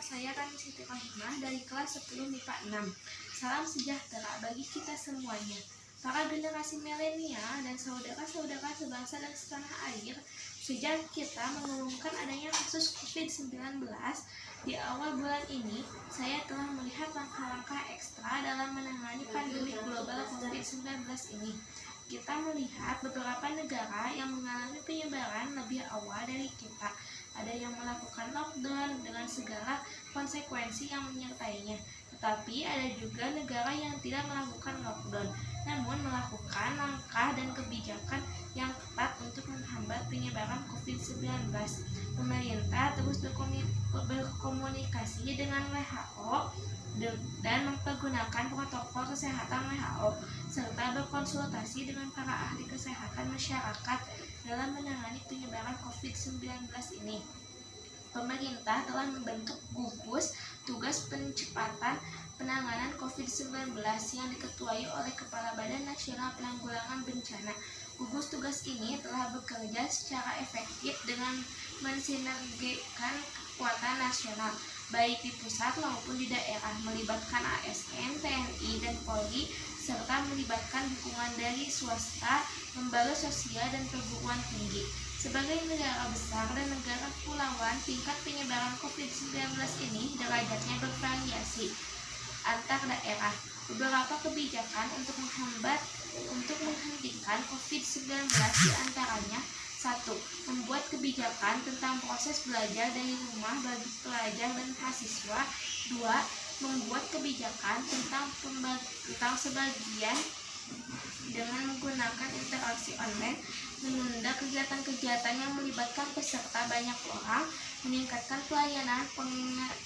saya Rani Siti Rohimah dari kelas 10 MIPA 6. Salam sejahtera bagi kita semuanya. Para generasi milenial dan saudara-saudara sebangsa dan setanah air, sejak kita mengumumkan adanya kasus COVID-19 di awal bulan ini, saya telah melihat langkah-langkah ekstra dalam menangani pandemi global COVID-19 ini. Kita melihat beberapa negara yang mengalami penyebaran lebih awal dari kita. Ada yang melakukan lockdown dengan segala konsekuensi yang menyertainya. Tetapi ada juga negara yang tidak melakukan lockdown, namun melakukan langkah dan kebijakan yang ketat untuk menghambat penyebaran COVID-19. Pemerintah terus berkomunikasi dengan WHO dan mempergunakan protokol kesehatan WHO, serta berkonsultasi dengan para ahli kesehatan masyarakat dalam menangani penyebaran COVID-19 ini. Pemerintah telah membentuk gugus tugas percepatan penanganan COVID-19 yang diketuai oleh Kepala Badan Nasional Penanggulangan Bencana. Gugus tugas ini telah bekerja secara efektif dengan mensinergikan kekuatan nasional, baik di pusat maupun di daerah, melibatkan ASN, TNI, dan Polri, serta melibatkan dukungan dari swasta, lembaga sosial, dan perguruan tinggi. Sebagai negara besar dan negara kepulauan, tingkat penyebaran COVID-19 ini derajatnya bervariasi antar daerah. Beberapa kebijakan untuk menghentikan COVID-19 diantaranya: 1. Membuat kebijakan tentang proses belajar dari rumah bagi pelajar dan mahasiswa. 2. Membuat kebijakan tentang sebagian dengan menggunakan interaksi online, menunda kegiatan-kegiatan yang melibatkan peserta banyak orang, meningkatkan pelayanan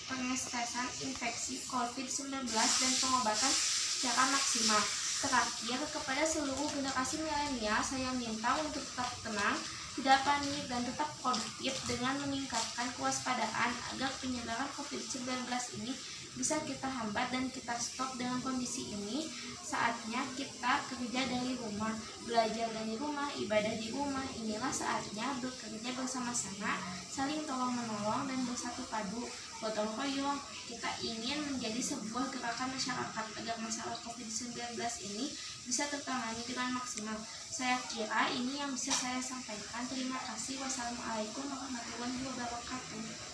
pengetesan infeksi COVID-19 dan pengobatan secara maksimal. Terakhir, kepada seluruh generasi milenial, saya minta untuk tetap tenang, tidak panik, dan tetap produktif dengan meningkatkan kewaspadaan agar penyebaran COVID-19 ini bisa kita hambat dan kita stop. Dengan kondisi ini, saatnya kita kerja dari rumah, belajar dari rumah, ibadah di rumah. Inilah saatnya bekerja bersama-sama, saling tolong-menolong, dan bersatu padu, gotong royong. Kita ingin menjadi sebuah gerakan masyarakat agar masalah COVID-19 ini bisa tertangani dengan maksimal. Saya kira ini yang bisa saya sampaikan. Terima kasih. Wassalamualaikum warahmatullahi wabarakatuh.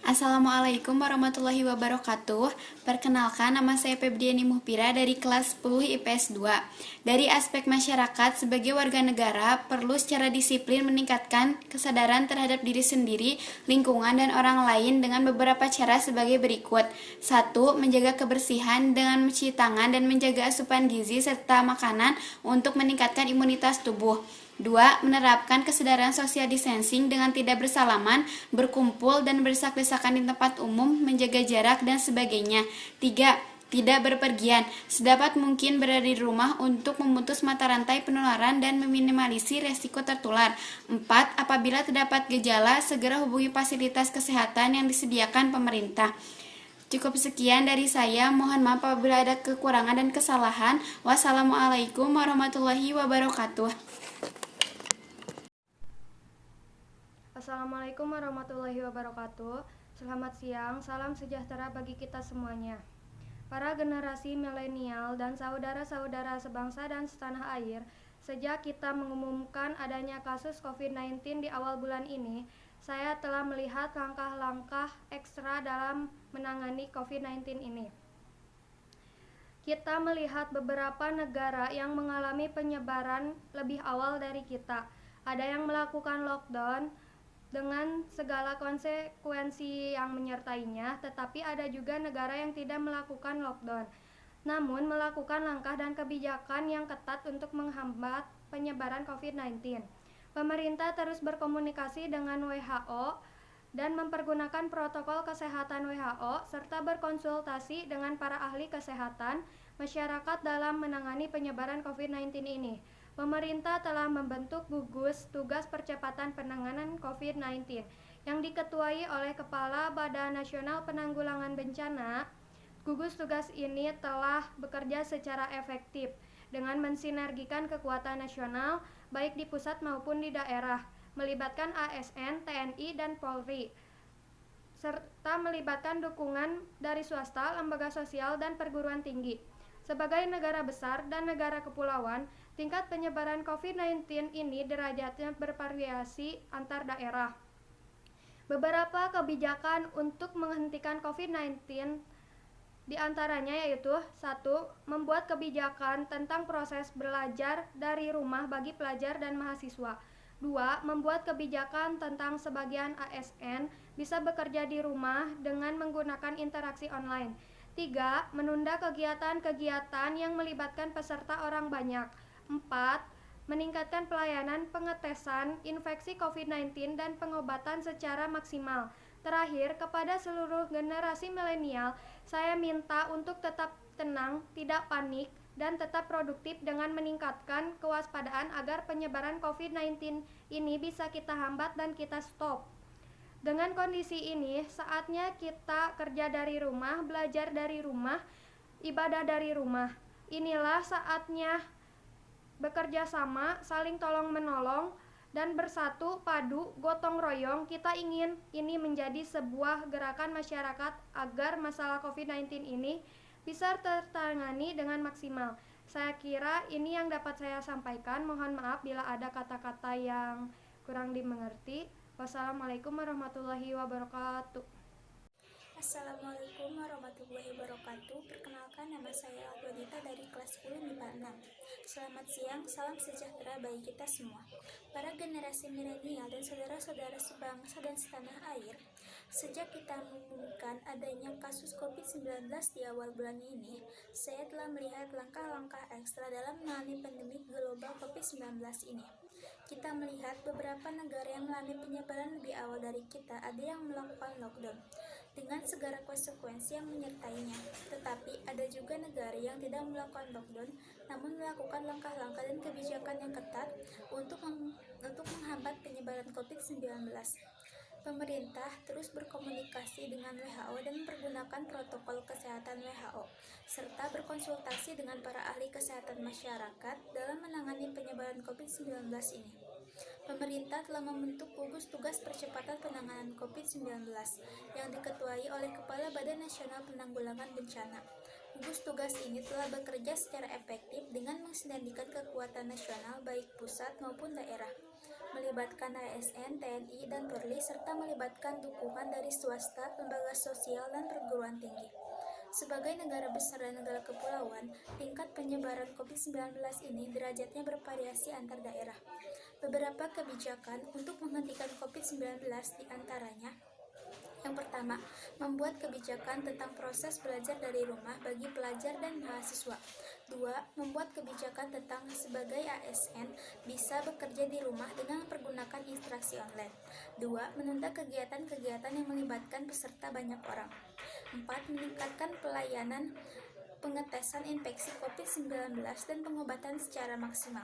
Assalamualaikum warahmatullahi wabarakatuh. Perkenalkan, nama saya Febriani Muhpira dari kelas 10 IPS 2. Dari aspek masyarakat, sebagai warga negara, perlu secara disiplin meningkatkan kesadaran terhadap diri sendiri, lingkungan, dan orang lain dengan beberapa cara sebagai berikut. 1. Menjaga kebersihan dengan mencuci tangan dan menjaga asupan gizi serta makanan untuk meningkatkan imunitas tubuh. 2. Menerapkan kesadaran social distancing dengan tidak bersalaman, berkumpul, dan berdesak-desakan di tempat umum, menjaga jarak, dan sebagainya. 3. Tidak berpergian, sedapat mungkin berada di rumah untuk memutus mata rantai penularan dan meminimalisir resiko tertular. 4. Apabila terdapat gejala, segera hubungi fasilitas kesehatan yang disediakan pemerintah. Cukup sekian dari saya, mohon maaf apabila ada kekurangan dan kesalahan. Wassalamualaikum warahmatullahi wabarakatuh. Assalamualaikum warahmatullahi wabarakatuh. Selamat siang, salam sejahtera bagi kita semuanya. Para generasi milenial dan saudara-saudara sebangsa dan setanah air, sejak kita mengumumkan adanya kasus COVID-19 di awal bulan ini, saya telah melihat langkah-langkah ekstra dalam menangani COVID-19 ini. Kita melihat beberapa negara yang mengalami penyebaran lebih awal dari kita. Ada yang melakukan lockdown dengan segala konsekuensi yang menyertainya, tetapi ada juga negara yang tidak melakukan lockdown, namun melakukan langkah dan kebijakan yang ketat untuk menghambat penyebaran COVID-19. Pemerintah terus berkomunikasi dengan WHO dan mempergunakan protokol kesehatan WHO, serta berkonsultasi dengan para ahli kesehatan masyarakat dalam menangani penyebaran COVID-19 ini. Pemerintah telah membentuk gugus tugas percepatan penanganan COVID-19 yang diketuai oleh Kepala Badan Nasional Penanggulangan Bencana. Gugus tugas ini telah bekerja secara efektif dengan mensinergikan kekuatan nasional baik di pusat maupun di daerah, melibatkan ASN, TNI, dan Polri, serta melibatkan dukungan dari swasta, lembaga sosial, dan perguruan tinggi. Sebagai negara besar dan negara kepulauan, tingkat penyebaran COVID-19 ini derajatnya bervariasi antar daerah. Beberapa kebijakan untuk menghentikan COVID-19 di antaranya yaitu 1. Membuat kebijakan tentang proses belajar dari rumah bagi pelajar dan mahasiswa. 2. Membuat kebijakan tentang sebagian ASN bisa bekerja di rumah dengan menggunakan interaksi online. 3. Menunda kegiatan-kegiatan yang melibatkan peserta orang banyak. 4. Meningkatkan pelayanan pengetesan infeksi COVID-19 dan pengobatan secara maksimal. Terakhir, kepada seluruh generasi milenial, saya minta untuk tetap tenang, tidak panik, dan tetap produktif dengan meningkatkan kewaspadaan agar penyebaran COVID-19 ini bisa kita hambat dan kita stop. Dengan kondisi ini, saatnya kita kerja dari rumah, belajar dari rumah, ibadah dari rumah. Inilah saatnya bekerja sama, saling tolong-menolong, dan bersatu padu gotong royong. Kita ingin ini menjadi sebuah gerakan masyarakat agar masalah COVID-19 ini bisa tertangani dengan maksimal. Saya kira ini yang dapat saya sampaikan. Mohon maaf bila ada kata-kata yang kurang dimengerti. Wassalamualaikum warahmatullahi wabarakatuh. Assalamualaikum warahmatullahi wabarakatuh. Perkenalkan, nama saya Aldonita dari kelas 10 MIPA 6. Selamat siang, salam sejahtera bagi kita semua. Para generasi milenial dan saudara-saudara sebangsa dan setanah air, sejak kita mengumumkan adanya kasus COVID-19 di awal bulan ini, saya telah melihat langkah-langkah ekstra dalam menangani pandemi global COVID-19 ini. Kita melihat beberapa negara yang mengalami penyebaran lebih awal dari kita, ada yang melakukan lockdown dengan segala konsekuensi yang menyertainya. Tetapi ada juga negara yang tidak melakukan lockdown, namun melakukan langkah-langkah dan kebijakan yang ketat untuk menghambat penyebaran COVID-19. Pemerintah terus berkomunikasi dengan WHO dan mempergunakan protokol kesehatan WHO, serta berkonsultasi dengan para ahli kesehatan masyarakat dalam menangani penyebaran COVID-19 ini. Pemerintah telah membentuk gugus tugas percepatan penanganan COVID-19 yang diketuai oleh Kepala Badan Nasional Penanggulangan Bencana. Gugus tugas ini telah bekerja secara efektif dengan mensinergikan kekuatan nasional baik pusat maupun daerah, melibatkan ASN, TNI, dan Polri, serta melibatkan dukungan dari swasta, lembaga sosial, dan perguruan tinggi. Sebagai negara besar dan negara kepulauan, tingkat penyebaran COVID-19 ini derajatnya bervariasi antar daerah. Beberapa kebijakan untuk menghentikan COVID-19 diantaranya: yang pertama, membuat kebijakan tentang proses belajar dari rumah bagi pelajar dan mahasiswa. 2. Membuat kebijakan tentang sebagai ASN bisa bekerja di rumah dengan mempergunakan interaksi online. 2. Menunda kegiatan-kegiatan yang melibatkan peserta banyak orang. 4. Meningkatkan pelayanan pengetesan infeksi COVID-19 dan pengobatan secara maksimal.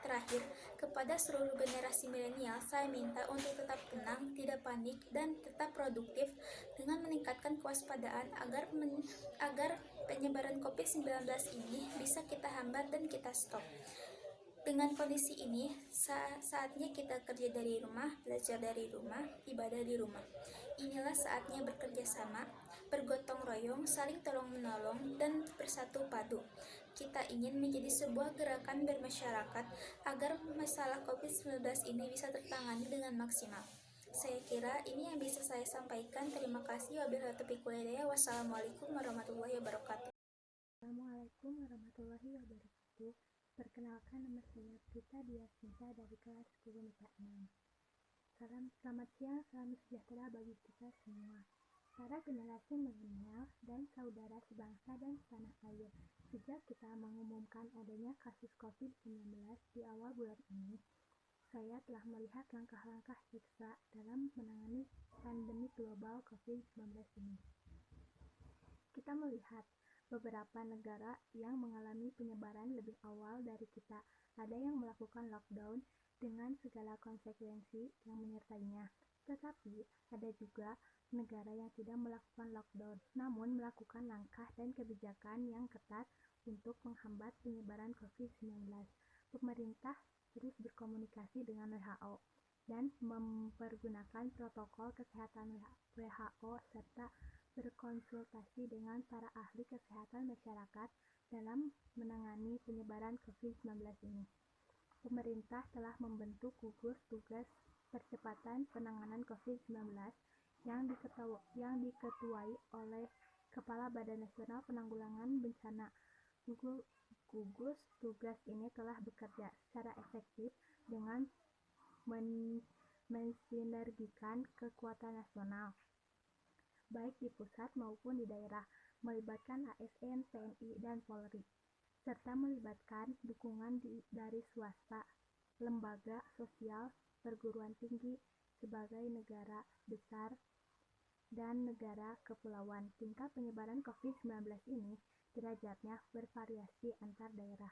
Terakhir, kepada seluruh generasi milenial, saya minta untuk tetap tenang, tidak panik, dan tetap produktif dengan meningkatkan kewaspadaan agar penyebaran COVID-19 ini bisa kita hambat dan kita stop. Dengan kondisi ini, saatnya kita kerja dari rumah, belajar dari rumah, ibadah di rumah. Inilah saatnya bekerja sama, bergotong royong, saling tolong-menolong, dan bersatu padu. Kita ingin menjadi sebuah gerakan bermasyarakat agar masalah COVID-19 ini bisa tertangani dengan maksimal. Saya kira ini yang bisa saya sampaikan. Terima kasih. Wabillahi taufiq wal hidayah. Wassalamualaikum warahmatullahi wabarakatuh. Assalamualaikum warahmatullahi wabarakatuh. Perkenalkan, nama saya Prita Diasmita dari kelas 10 MIPA 6. Selamat siang, salam sejahtera bagi kita semua. Para generasi milenial dan saudara sebangsa dan setanah air, sejak kita mengumumkan adanya kasus COVID-19 di awal bulan ini, saya telah melihat langkah-langkah ekstra dalam menangani pandemi global COVID-19 ini. Kita melihat beberapa negara yang mengalami penyebaran lebih awal dari kita. Ada yang melakukan lockdown dengan segala konsekuensi yang menyertainya. Tetapi ada juga negara yang tidak melakukan lockdown, namun melakukan langkah dan kebijakan yang ketat untuk menghambat penyebaran COVID-19. Pemerintah terus berkomunikasi dengan WHO dan mempergunakan protokol kesehatan WHO serta berkonsultasi dengan para ahli kesehatan masyarakat dalam menangani penyebaran COVID-19 ini. Pemerintah telah membentuk gugus tugas percepatan penanganan COVID-19 yang diketuai oleh Kepala Badan Nasional Penanggulangan Bencana. Gugus tugas ini telah bekerja secara efektif dengan mensinergikan kekuatan nasional, baik di pusat maupun di daerah, melibatkan ASN, TNI, dan Polri, serta melibatkan dukungan dari swasta, lembaga sosial, perguruan tinggi sebagai negara besar dan negara kepulauan. Tingkat penyebaran COVID-19 ini derajatnya bervariasi antar daerah.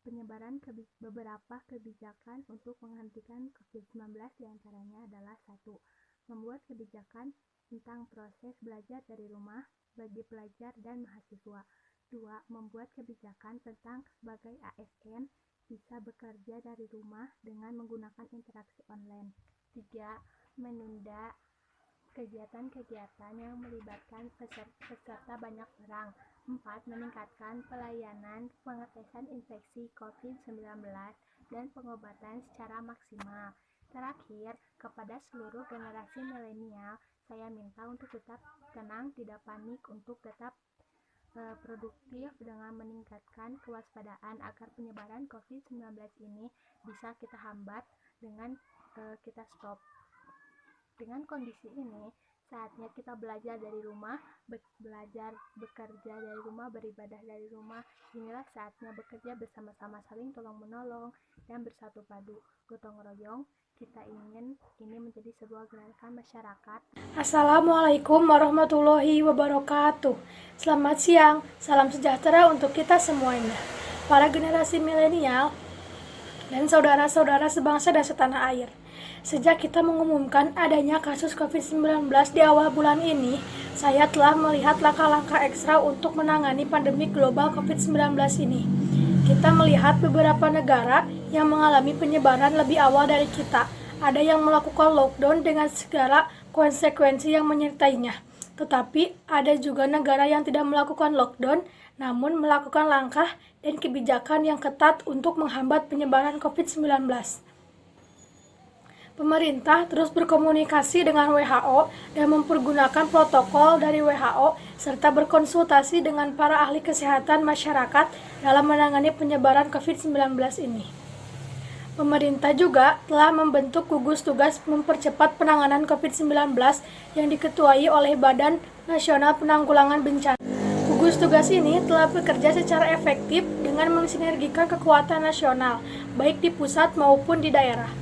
Penyebaran beberapa kebijakan untuk menghentikan COVID-19 diantaranya adalah 1. Membuat kebijakan tentang proses belajar dari rumah bagi pelajar dan mahasiswa. 2. Membuat kebijakan tentang sebagai ASN bisa bekerja dari rumah dengan menggunakan interaksi online. 3. Menunda kegiatan-kegiatan yang melibatkan peserta banyak orang. 4. Meningkatkan pelayanan pengetesan infeksi COVID-19 dan pengobatan secara maksimal. Terakhir, kepada seluruh generasi milenial, saya minta untuk tetap tenang, tidak panik, untuk tetap produktif dengan meningkatkan kewaspadaan agar penyebaran COVID-19 ini bisa kita hambat dengan kita stop. Dengan kondisi ini, saatnya kita belajar dari rumah, bekerja dari rumah, beribadah dari rumah. Inilah saatnya bekerja bersama-sama, saling tolong-menolong, dan bersatu padu, gotong royong. Kita ingin ini menjadi sebuah gerakan masyarakat. Assalamualaikum warahmatullahi wabarakatuh. Selamat siang, salam sejahtera untuk kita semuanya, para generasi milenial dan saudara-saudara sebangsa dan setanah air. Sejak kita mengumumkan adanya kasus COVID-19 di awal bulan ini, saya telah melihat langkah-langkah ekstra untuk menangani pandemi global COVID-19 ini. Kita melihat beberapa negara yang mengalami penyebaran lebih awal dari kita. Ada yang melakukan lockdown dengan segala konsekuensi yang menyertainya. Tetapi ada juga negara yang tidak melakukan lockdown, namun melakukan langkah dan kebijakan yang ketat untuk menghambat penyebaran COVID-19. Pemerintah terus berkomunikasi dengan WHO dan mempergunakan protokol dari WHO serta berkonsultasi dengan para ahli kesehatan masyarakat dalam menangani penyebaran COVID-19 ini. Pemerintah juga telah membentuk gugus tugas mempercepat penanganan COVID-19 yang diketuai oleh Badan Nasional Penanggulangan Bencana. Gugus tugas ini telah bekerja secara efektif dengan mensinergikan kekuatan nasional, baik di pusat maupun di daerah,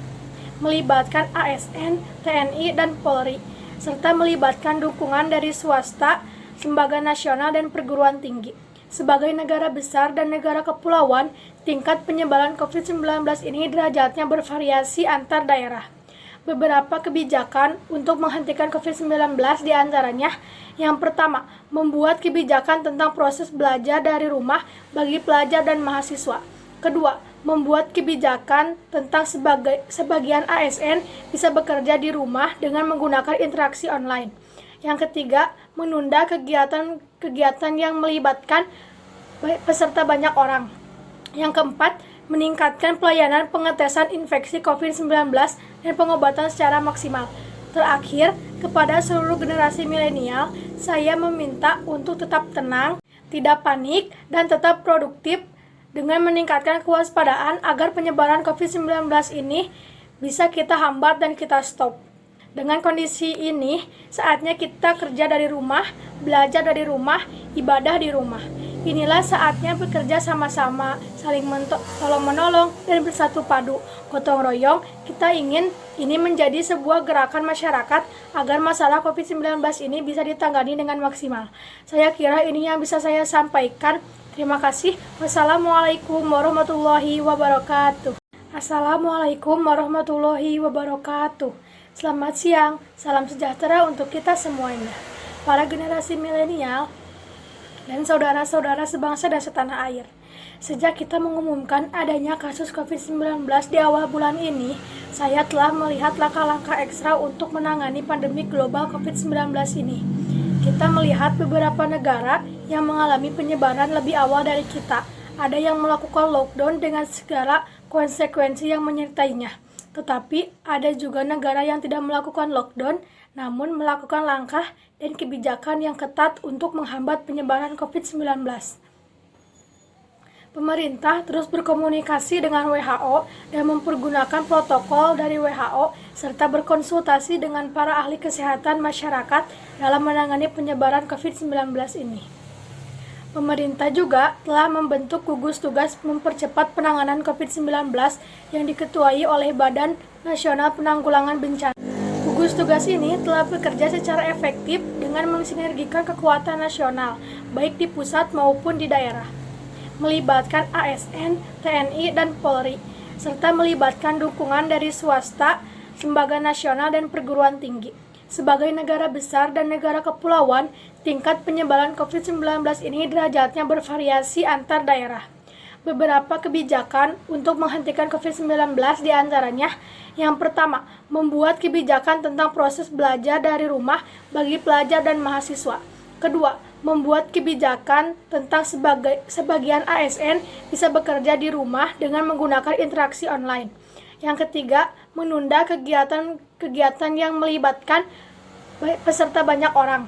melibatkan ASN, TNI, dan Polri, serta melibatkan dukungan dari swasta, lembaga nasional, dan perguruan tinggi. Sebagai negara besar dan negara kepulauan, tingkat penyebaran COVID-19 ini derajatnya bervariasi antar daerah. Beberapa kebijakan untuk menghentikan COVID-19 diantaranya: yang pertama, membuat kebijakan tentang proses belajar dari rumah bagi pelajar dan mahasiswa. Kedua, membuat kebijakan tentang sebagian ASN bisa bekerja di rumah dengan menggunakan interaksi online. Yang ketiga, menunda kegiatan yang melibatkan peserta banyak orang. Yang keempat, meningkatkan pelayanan pengetesan infeksi COVID-19 dan pengobatan secara maksimal. Terakhir, kepada seluruh generasi milenial, saya meminta untuk tetap tenang, tidak panik, dan tetap produktif dengan meningkatkan kewaspadaan agar penyebaran COVID-19 ini bisa kita hambat dan kita stop. Dengan kondisi ini, saatnya kita kerja dari rumah, belajar dari rumah, ibadah di rumah. Inilah saatnya bekerja sama-sama, saling tolong-menolong, dan bersatu padu, gotong royong. Kita ingin ini menjadi sebuah gerakan masyarakat agar masalah COVID-19 ini bisa ditangani dengan maksimal. Saya kira ini yang bisa saya sampaikan. Terima kasih. Wassalamualaikum warahmatullahi wabarakatuh. Assalamualaikum warahmatullahi wabarakatuh. Selamat siang, salam sejahtera untuk kita semuanya, para generasi milenial dan saudara-saudara sebangsa dan setanah air. Sejak kita mengumumkan adanya kasus COVID-19 di awal bulan ini, saya telah melihat langkah-langkah ekstra untuk menangani pandemi global COVID-19 ini. Kita melihat beberapa negara yang mengalami penyebaran lebih awal dari kita. Ada yang melakukan lockdown dengan segala konsekuensi yang menyertainya. Tetapi ada juga negara yang tidak melakukan lockdown, namun melakukan langkah dan kebijakan yang ketat untuk menghambat penyebaran COVID-19. Pemerintah terus berkomunikasi dengan WHO dan mempergunakan protokol dari WHO serta berkonsultasi dengan para ahli kesehatan masyarakat dalam menangani penyebaran COVID-19 ini. Pemerintah juga telah membentuk gugus tugas mempercepat penanganan COVID-19 yang diketuai oleh Badan Nasional Penanggulangan Bencana. Gugus tugas ini telah bekerja secara efektif dengan mensinergikan kekuatan nasional, baik di pusat maupun di daerah, melibatkan ASN, TNI, dan Polri, serta melibatkan dukungan dari swasta, lembaga nasional, dan perguruan tinggi. Sebagai negara besar dan negara kepulauan, tingkat penyebaran COVID-19 ini derajatnya bervariasi antar daerah. Beberapa kebijakan untuk menghentikan COVID-19 diantaranya: yang pertama, membuat kebijakan tentang proses belajar dari rumah bagi pelajar dan mahasiswa. Kedua, membuat kebijakan tentang sebagian ASN bisa bekerja di rumah dengan menggunakan interaksi online. Yang ketiga, menunda kegiatan yang melibatkan peserta banyak orang.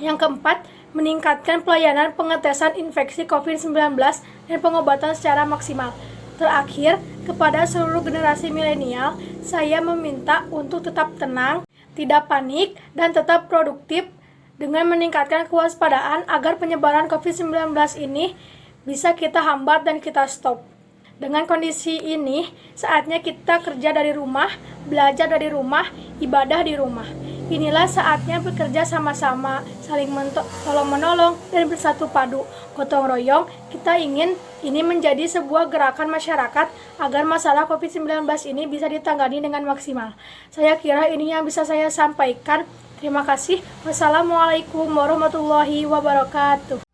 Yang keempat, meningkatkan pelayanan pengetesan infeksi COVID-19 dan pengobatan secara maksimal. Terakhir, kepada seluruh generasi milenial, saya meminta untuk tetap tenang, tidak panik, dan tetap produktif dengan meningkatkan kewaspadaan agar penyebaran COVID-19 ini bisa kita hambat dan kita stop. Dengan kondisi ini, saatnya kita kerja dari rumah, belajar dari rumah, ibadah di rumah. Inilah saatnya bekerja sama-sama, saling tolong-menolong, dan bersatu padu. Gotong royong, kita ingin ini menjadi sebuah gerakan masyarakat agar masalah COVID-19 ini bisa ditangani dengan maksimal. Saya kira ini yang bisa saya sampaikan. Terima kasih. Wassalamualaikum warahmatullahi wabarakatuh.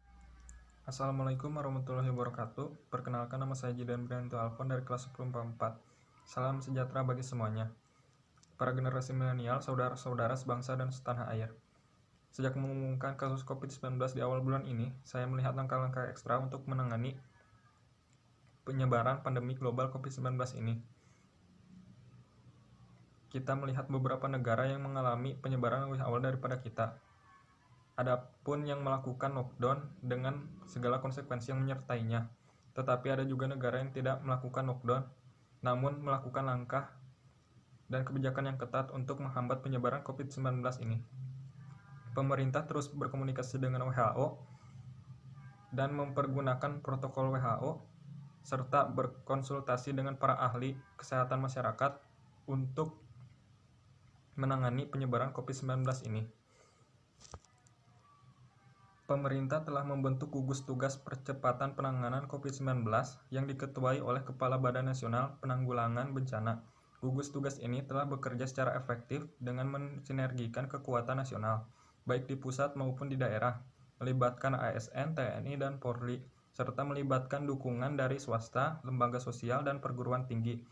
Assalamualaikum warahmatullahi wabarakatuh. Perkenalkan, nama saya Jidan Brianto Alfon dari kelas 10 4. Salam sejahtera bagi semuanya. Para generasi milenial, saudara-saudara sebangsa dan setanah air. Sejak mengumumkan kasus COVID-19 di awal bulan ini, saya melihat langkah-langkah ekstra untuk menangani penyebaran pandemi global COVID-19 ini. Kita melihat beberapa negara yang mengalami penyebaran lebih awal daripada kita. Adapun yang melakukan lockdown dengan segala konsekuensi yang menyertainya. Tetapi ada juga negara yang tidak melakukan lockdown, namun melakukan langkah dan kebijakan yang ketat untuk menghambat penyebaran COVID-19 ini. Pemerintah terus berkomunikasi dengan WHO dan mempergunakan protokol WHO, serta berkonsultasi dengan para ahli kesehatan masyarakat untuk menangani penyebaran COVID-19 ini. Pemerintah telah membentuk gugus tugas percepatan penanganan COVID-19 yang diketuai oleh Kepala Badan Nasional Penanggulangan Bencana. Gugus tugas ini telah bekerja secara efektif dengan mensinergikan kekuatan nasional, baik di pusat maupun di daerah, melibatkan ASN, TNI, dan Polri, serta melibatkan dukungan dari swasta, lembaga sosial, dan perguruan tinggi.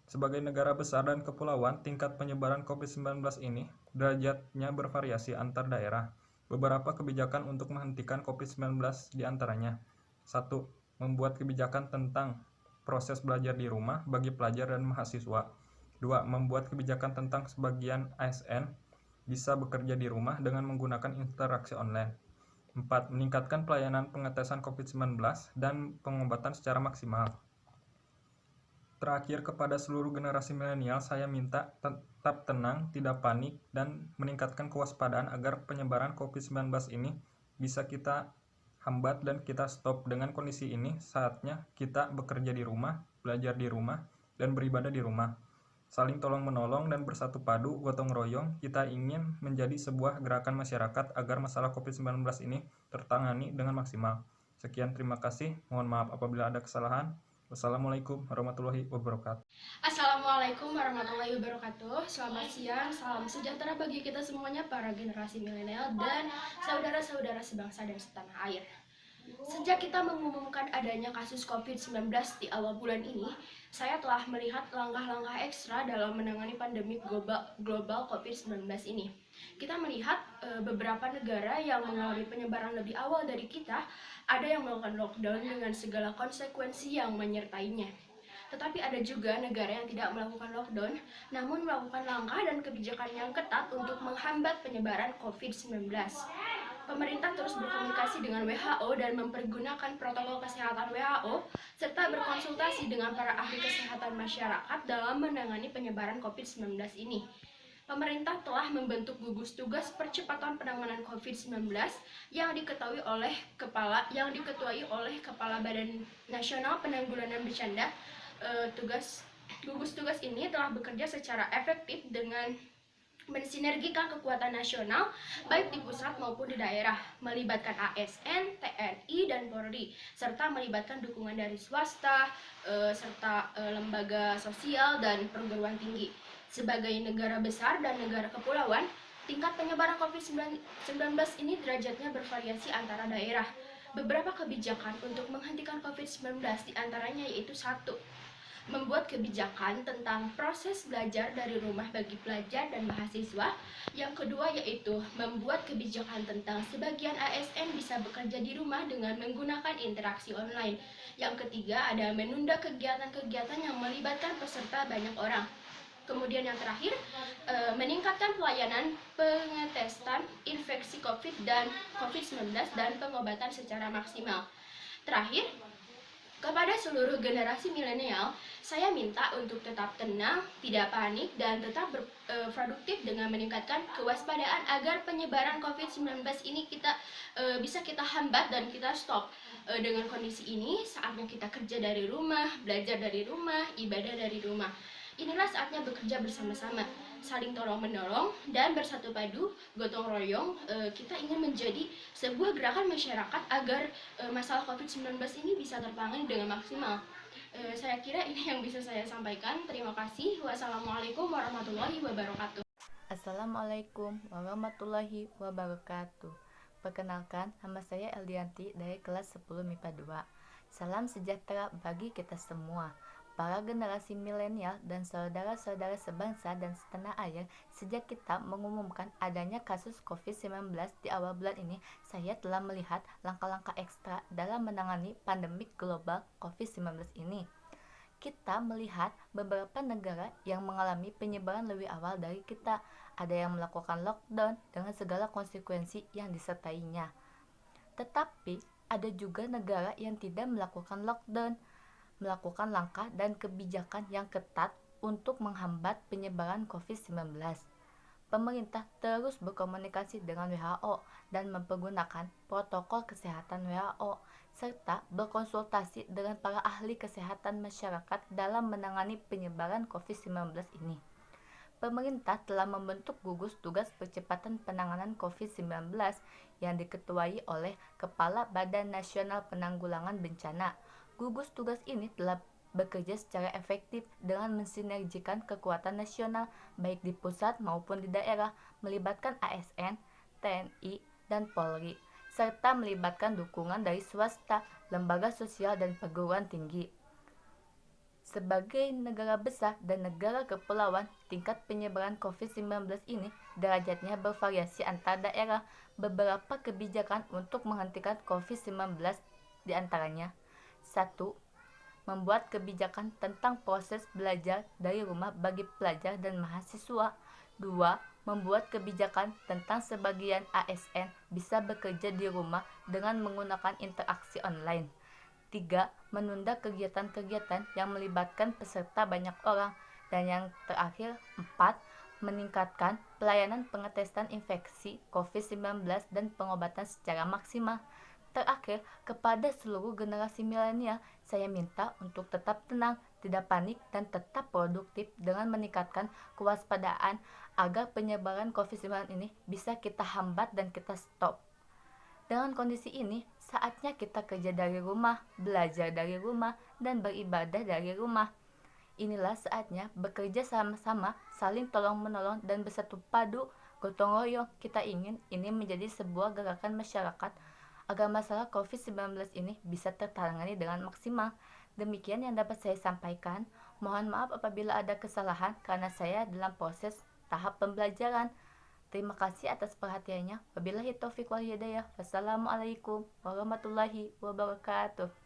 Sebagai negara besar dan kepulauan, tingkat penyebaran COVID-19 ini derajatnya bervariasi antar daerah. Beberapa kebijakan untuk menghentikan COVID-19 diantaranya: 1. Membuat kebijakan tentang proses belajar di rumah bagi pelajar dan mahasiswa. 2. Membuat kebijakan tentang sebagian ASN bisa bekerja di rumah dengan menggunakan interaksi online. 4. Meningkatkan pelayanan pengetesan COVID-19 dan pengobatan secara maksimal. Terakhir, kepada seluruh generasi milenial, saya minta tetap tenang, tidak panik, dan meningkatkan kewaspadaan agar penyebaran COVID-19 ini bisa kita hambat dan kita stop. Dengan kondisi ini, saatnya kita bekerja di rumah, belajar di rumah, dan beribadah di rumah. Saling tolong-menolong dan bersatu padu, gotong royong, kita ingin menjadi sebuah gerakan masyarakat agar masalah COVID-19 ini tertangani dengan maksimal. Sekian, terima kasih. Mohon maaf apabila ada kesalahan. Wassalamualaikum warahmatullahi wabarakatuh. Assalamualaikum warahmatullahi wabarakatuh. Selamat siang, salam sejahtera bagi kita semuanya, para generasi milenial dan saudara-saudara sebangsa dan setanah air. Sejak kita mengumumkan adanya kasus COVID-19 di awal bulan ini, saya telah melihat langkah-langkah ekstra dalam menangani pandemi global COVID-19 ini. Kita melihat beberapa negara yang mengalami penyebaran lebih awal dari kita, ada yang melakukan lockdown dengan segala konsekuensi yang menyertainya. Tetapi ada juga negara yang tidak melakukan lockdown, namun melakukan langkah dan kebijakan yang ketat untuk menghambat penyebaran COVID-19. Pemerintah terus berkomunikasi dengan WHO dan mempergunakan protokol kesehatan WHO, serta berkonsultasi dengan para ahli kesehatan masyarakat dalam menangani penyebaran COVID-19 ini. Pemerintah telah membentuk gugus tugas percepatan penanganan COVID-19 yang diketuai oleh Kepala Badan Nasional Penanggulangan Bencana. Gugus tugas ini telah bekerja secara efektif dengan mensinergikan kekuatan nasional baik di pusat maupun di daerah, melibatkan ASN, TNI, dan Polri, serta melibatkan dukungan dari swasta, serta lembaga sosial dan perguruan tinggi. Sebagai negara besar dan negara kepulauan, tingkat penyebaran COVID-19 ini derajatnya bervariasi antara daerah. Beberapa kebijakan untuk menghentikan COVID-19 diantaranya yaitu 1. Membuat kebijakan tentang proses belajar dari rumah bagi pelajar dan mahasiswa. Yang kedua yaitu membuat kebijakan tentang sebagian ASN bisa bekerja di rumah dengan menggunakan interaksi online. Yang ketiga ada menunda kegiatan-kegiatan yang melibatkan peserta banyak orang. Kemudian yang terakhir, meningkatkan pelayanan pengetesan infeksi COVID-19 dan pengobatan secara maksimal. Terakhir, kepada seluruh generasi milenial, saya minta untuk tetap tenang, tidak panik, dan tetap produktif dengan meningkatkan kewaspadaan agar penyebaran COVID-19 ini bisa kita hambat dan kita stop. Dengan kondisi ini, saatnya kita kerja dari rumah, belajar dari rumah, ibadah dari rumah. Inilah saatnya bekerja bersama-sama, saling tolong-menolong, dan bersatu padu, gotong royong. Kita ingin menjadi sebuah gerakan masyarakat agar masalah COVID-19 ini bisa tertangani dengan maksimal. Saya kira ini yang bisa saya sampaikan. Terima kasih. Wassalamualaikum warahmatullahi wabarakatuh. Assalamualaikum warahmatullahi wabarakatuh. Perkenalkan, nama saya Eldianti dari kelas 10 MIPA 2. Salam sejahtera bagi kita semua. Para generasi milenial dan saudara-saudara sebangsa dan setanah air, sejak kita mengumumkan adanya kasus COVID-19 di awal bulan ini, saya telah melihat langkah-langkah ekstra dalam menangani pandemik global COVID-19 ini. Kita melihat beberapa negara yang mengalami penyebaran lebih awal dari kita. Ada yang melakukan lockdown dengan segala konsekuensi yang disertainya. Tetapi ada juga negara yang tidak melakukan lockdown, melakukan langkah dan kebijakan yang ketat untuk menghambat penyebaran COVID-19. Pemerintah terus berkomunikasi dengan WHO dan mempergunakan protokol kesehatan WHO, serta berkonsultasi dengan para ahli kesehatan masyarakat dalam menangani penyebaran COVID-19 ini. Pemerintah telah membentuk gugus tugas percepatan penanganan COVID-19 yang diketuai oleh Kepala Badan Nasional Penanggulangan Bencana. Gugus tugas ini telah bekerja secara efektif dengan mensinergikan kekuatan nasional baik di pusat maupun di daerah, melibatkan ASN, TNI, dan Polri, serta melibatkan dukungan dari swasta, lembaga sosial, dan perguruan tinggi. Sebagai negara besar dan negara kepulauan, tingkat penyebaran COVID-19 ini derajatnya bervariasi antar daerah. Beberapa kebijakan untuk menghentikan COVID-19 diantaranya: 1. Membuat kebijakan tentang proses belajar dari rumah bagi pelajar dan mahasiswa. 2. Membuat kebijakan tentang sebagian ASN bisa bekerja di rumah dengan menggunakan interaksi online. 3. Menunda kegiatan-kegiatan yang melibatkan peserta banyak orang. Dan yang terakhir, 4. Meningkatkan pelayanan pengetesan infeksi COVID-19 dan pengobatan secara maksimal. Terakhir, kepada seluruh generasi milenial, saya minta untuk tetap tenang, tidak panik, dan tetap produktif dengan meningkatkan kewaspadaan agar penyebaran COVID-19 ini bisa kita hambat dan kita stop. Dengan kondisi ini, saatnya kita kerja dari rumah, belajar dari rumah, dan beribadah dari rumah. Inilah saatnya bekerja sama-sama, saling tolong-menolong, dan bersatu padu, gotong royong. Kita ingin ini menjadi sebuah gerakan masyarakat agar masalah COVID-19 ini bisa tertangani dengan maksimal. Demikian yang dapat saya sampaikan. Mohon maaf apabila ada kesalahan karena saya dalam proses tahap pembelajaran. Terima kasih atas perhatiannya. Wabillahi taufiq wal hidayah. Wassalamualaikum warahmatullahi wabarakatuh.